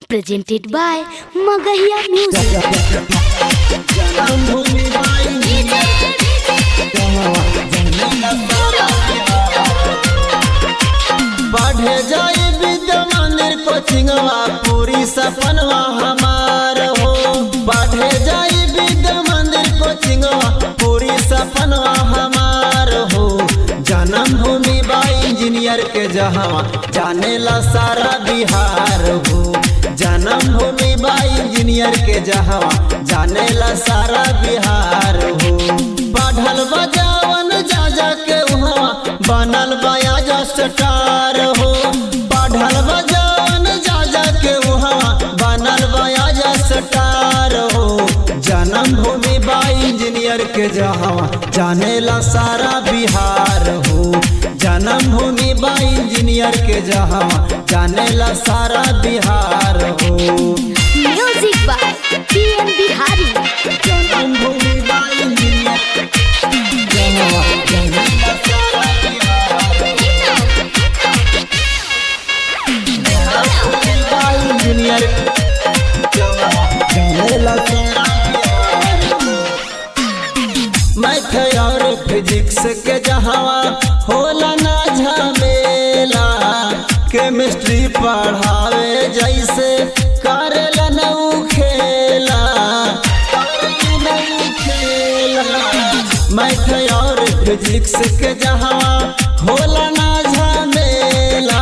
presented by Magahiya Music. बढ़े जाए विद्या मंदिर कोचिंगवा पूरी सपनवा हमार हो। बढ़े जाए विद्या मंदिर कोचिंगवा पूरी सपनवा हमार हो। जन्म भूमि बा इंजीनियर के जहाँ जाने ला सारा बिहार हो। जन्म भूमि बा इंजीनियर के जहाँ जाने ला सारा बिहार हो। बढ़ल बजावन जा जा के वहाँ बनल बाया स्टार हो। बढ़ल बजावन जा जा के वहाँ बनल बाया स्टार हो। जन्म भूमि बा इंजीनियर के जहाँ जाने ला सारा बिहार हो। जन्म भूमि बा इंजीनियर के जहाँ जाने ला सारा बिहार हो। Music by PM Bihari. जन्म भूमि बा इंजीनियर जहाँ जाने ला सारा बिहार हो। इंजीनियर जाने ला सारा मैथ और फिजिक्स के जहाँ होला ना झमेला। केमिस्ट्री पढ़ावे जैसे करेला नऊ खेला। मैथ और फिजिक्स के जहाँ होला ना झमेला।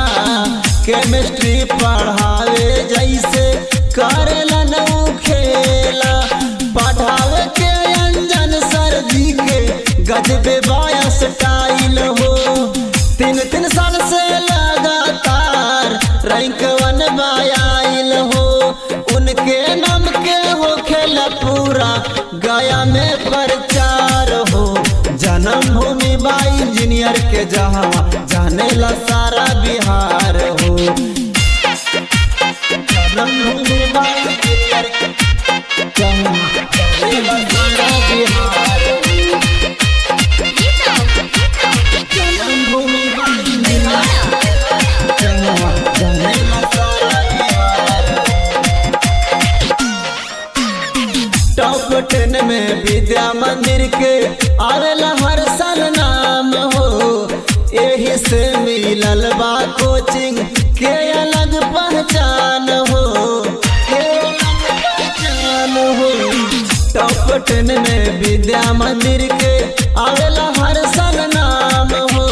केमिस्ट्री पढ़ावे जैसे करेला नऊ खेला। पढ़ावे के अंजन सर जी के गजबे बाया स्टाइल हो। 3 साल से लगातार रैंक 1 बायाइल हो। उनके नाम के हो खेला पूरा गया में प्रचार हो। जन्म भूमि बा इंजीनियर के जहाँ जाने ला सारा बिहार हो। जन्म भूमि बा इंजीनियर के जहाँ जाने ला सारा बिहार हो। जन्म भूमि बा इंजीनियर जहाँ जाने ला सारा बिहार हो। टॉप 10 में विद्या मंदिर के आवेला हर साल नाम हो। यही से मिलल बा कोचिंग के अलग पहचान हो। टॉप 10 में विद्या मंदिर के आवेला हर साल नाम हो।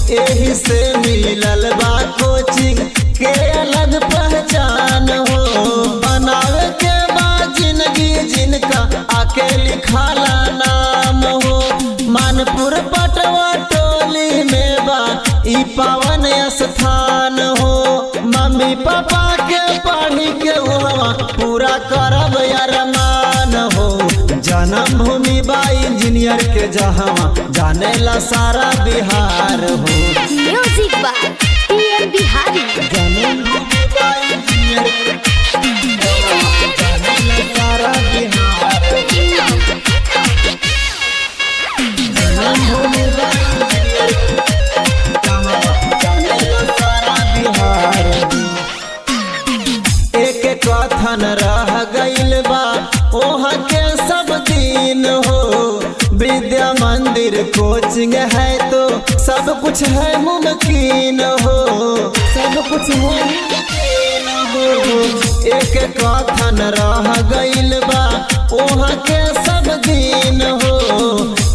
यही से मिलल बा कोचिंग के अलग पहचान हो। बनावे के बाद जिंदगी जिनका आके लिखाला नाम हो। मानपुर पटवा टोली में बा ई पावन स्थान हो। मम्मी पापा के पढ़ी के हुआ पूरा करब अरमान हो। जन्म भूमि बा इंजीनियर के जहाँ जाने ला सारा बिहार हो। Music by PM Bihari. जन्म भूमि बा इंजीनियर के जहाँ जाने ला सारा बिहार हो। जन्म भूमि बा इंजीनियर के जहाँ जाने ला सारा बिहार हो। एक कथन रह गइल बा ओहा के सब दिन हो। विद्या मंदिर कोचिंग है तो सब कुछ है मुमकिन हो। सब कुछ है मुमकिन हो। एक कथन रह गइल बा ओहा के सब दिन हो।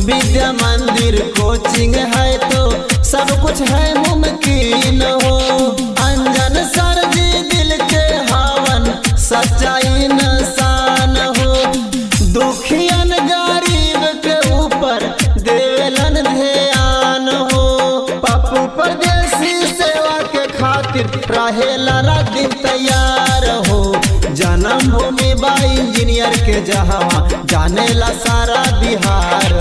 विद्या मंदिर कोचिंग है तो सब कुछ है मुमकिन हो। अंजन सर जी दिल के हावन सच्चाई इंसान हो। दुखियन गरीब के ऊपर देवेलन ध्यान हो। पप्पू परदेसी सेवा के खातिर रहेला रात दिन तैयार हो। जन्म भूमि बा इंजीनियर के जहाँ जाने ला सारा बिहार